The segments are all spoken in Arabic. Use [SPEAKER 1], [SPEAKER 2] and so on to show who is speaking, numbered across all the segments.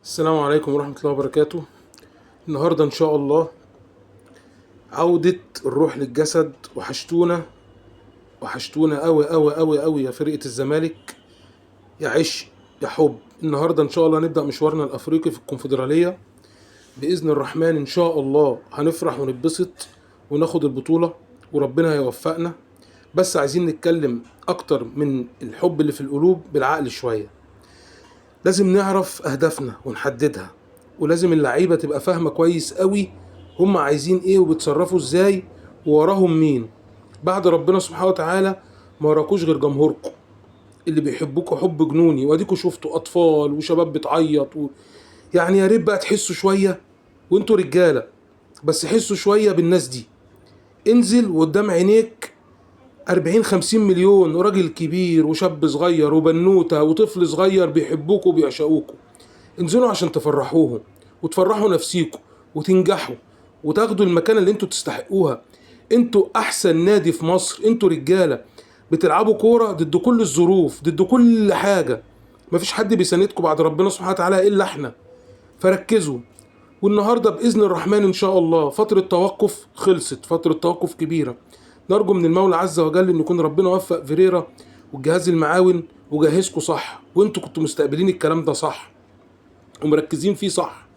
[SPEAKER 1] السلام عليكم ورحمة الله وبركاته. النهاردة إن شاء الله عودة الروح للجسد. وحشتونا أوي أوي أوي أوي يا فرقة الزمالك، يا عشق يا حب. النهاردة إن شاء الله نبدأ مشوارنا الأفريقي في الكونفدرالية بإذن الرحمن. إن شاء الله هنفرح ونتبسط وناخد البطولة وربنا هيوفقنا. بس عايزين نتكلم أكتر من الحب اللي في القلوب بالعقل شوية. لازم نعرف أهدافنا ونحددها، ولازم اللعيبة تبقى فاهمة كويس قوي هم عايزين ايه وبيتصرفوا ازاي ووراهم مين. بعد ربنا سبحانه وتعالى ما وراكوش غير جمهوركم اللي بيحبوكوا حب جنوني، واديكوا شفتوا اطفال وشباب بتعيط يعني يا ريت بقى تحسوا شوية، وانتوا رجالة بس حسوا شوية بالناس دي. انزل وقدام عينيك 40-50 مليون وراجل كبير وشاب صغير وبنوتة وطفل صغير بيحبوكوا وبيعشقوكوا. انزلوا عشان تفرحوهم وتفرحوا نفسيكوا وتنجحوا وتاخدوا المكانة اللي انتوا تستحقوها. انتوا احسن نادي في مصر، انتوا رجالة بتلعبوا كورة ضد كل الظروف، ضد كل حاجة. مفيش حد بيساندكوا بعد ربنا سبحانه وتعالى الا احنا، فركزوا. والنهاردة بإذن الرحمن إن شاء الله فترة توقف خلصت، فترة توقف كبيرة. نرجو من المولى عز وجل إن يكون ربنا وفق فيريرا والجهاز المعاون وجهزكوا صح، وانتوا كنتوا مستقبلين الكلام ده صح ومركزين فيه صح.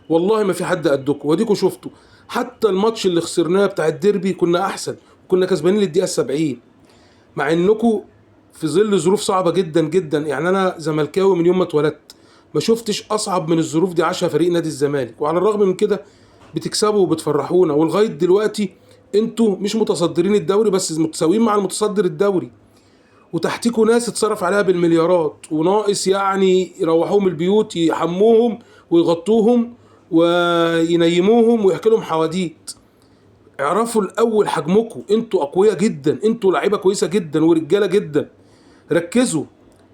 [SPEAKER 1] والله ما في حد قدكم، واديكوا شفتوا حتى الماتش اللي خسرناه بتاع الديربي كنا احسن وكنا كسبانين للدقيقه 70، مع انكم في ظل ظروف صعبه جدا جدا. يعني انا زملكاوي من يوم ما اتولدت، ما شفتش اصعب من الظروف دي عاشها فريق نادي الزمالك، وعلى الرغم من كده بتكسبوا وبتفرحونا. ولغايه دلوقتي انتوا مش متصدرين الدوري بس متساويين مع المتصدر الدوري، وتحتيكوا ناس اتصرف عليها بالمليارات، وناقص يعني يروحوهم البيوت يحموهم ويغطوهم وينيموهم ويحكي لهم حواديت. اعرفوا الاول حجمكم، انتوا اقوياء جدا، انتوا لعيبه كويسه جدا ورجاله جدا. ركزوا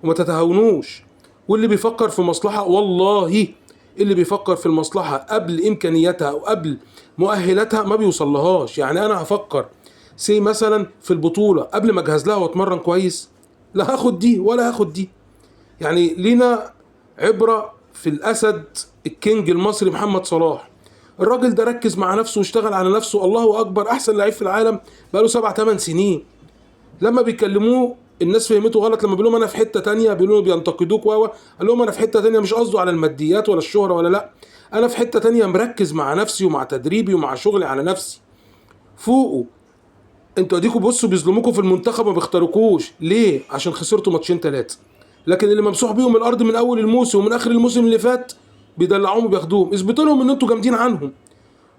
[SPEAKER 1] وما تتهاونوش. واللي بيفكر في مصلحه، والله اللي بيفكر في المصلحه قبل امكانياتها او قبل مؤهلاتها ما بيوصلهاش. يعني انا هفكر مثلا في البطوله قبل ما اجهز لها واتمرن كويس، لا هاخد دي ولا هاخد دي. يعني لينا عبره في الاسد الكينج المصري محمد صلاح. الراجل ده ركز مع نفسه واشتغل على نفسه، الله اكبر، احسن لعيب في العالم بقاله 7-8 سنين. لما بيكلموه الناس فهمته غلط، لما بيقولوا انا في حته تانية بيقولوا بينتقدوك قال لهم انا في حته تانية، مش قصده على الماديات ولا الشهره ولا لا، انا في حته تانية مركز مع نفسي ومع تدريبي ومع شغلي على نفسي. فوقوا. انتوا اديكوا بصوا بيظلموكوا في المنتخب ما بيختاروكوش ليه؟ عشان خسرتوا ماتشين 3. لكن اللي ممسوح بيهم الارض من اول الموسم ومن اخر الموسم اللي فات بيدلعوهم وبياخدوهم. اثبتوا لهم ان انتوا جامدين عنهم،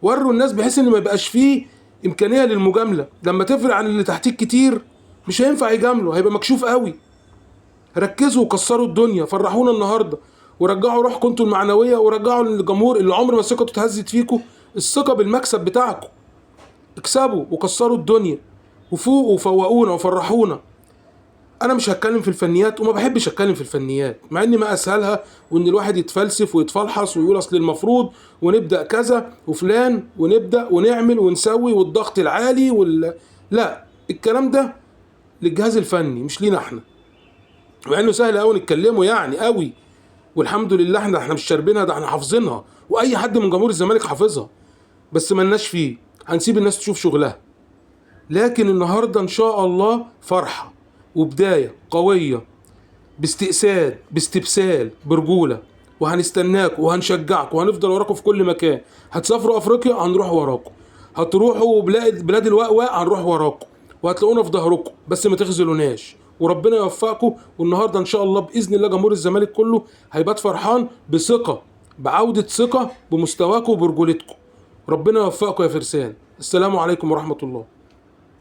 [SPEAKER 1] وروا الناس بحيث ان ما يبقاش فيه امكانيه للمجامله. لما تفرق عن اللي تحتيك كتير مش هينفع يجامله، هيبقى مكشوف قوي. ركزوا وكسروا الدنيا، فرحونا النهارده ورجعوا روحكم انتوا المعنويه، ورجعوا للجمهور اللي عمر ما ثقته اتهزت فيكم الثقه بالمكسب بتاعكم. اكسبوا وكسروا الدنيا وفوقوا وفوقونا وفرحونا. انا مش هتكلم في الفنيات وما بحبش اتكلم في الفنيات، مع ان ما اسهلها وان الواحد يتفلسف ويتفلحص ويقول اصل المفروض ونبدا كذا وفلان ونبدا ونعمل ونسوي والضغط العالي لا، الكلام ده للجهاز الفني مش لينا احنا، مع انه سهل قوي نتكلمه يعني قوي. والحمد لله احنا مش شاربينها، ده احنا حافظينها، واي حد من جمهور الزمالك حافظها، بس ملناش فيه، هنسيب الناس تشوف شغلها. لكن النهارده ان شاء الله فرحه وبدايه قويه باستئساد باستبسال برجوله، وهنستناكم وهنشجعكم وهنفضل وراكم في كل مكان. هتسافروا افريقيا هنروح وراكم، هتروحوا بلاد الوأوأ هنروح وراكم، وهتلاقونا في ظهركم، بس ما تخذلوناش وربنا يوفقكم. والنهارده ان شاء الله باذن الله جمهور الزمالك كله هيبات فرحان بثقه، بعوده ثقه بمستواكم وبرجولتكم. ربنا يوفقكم يا فرسان. السلام عليكم ورحمه الله.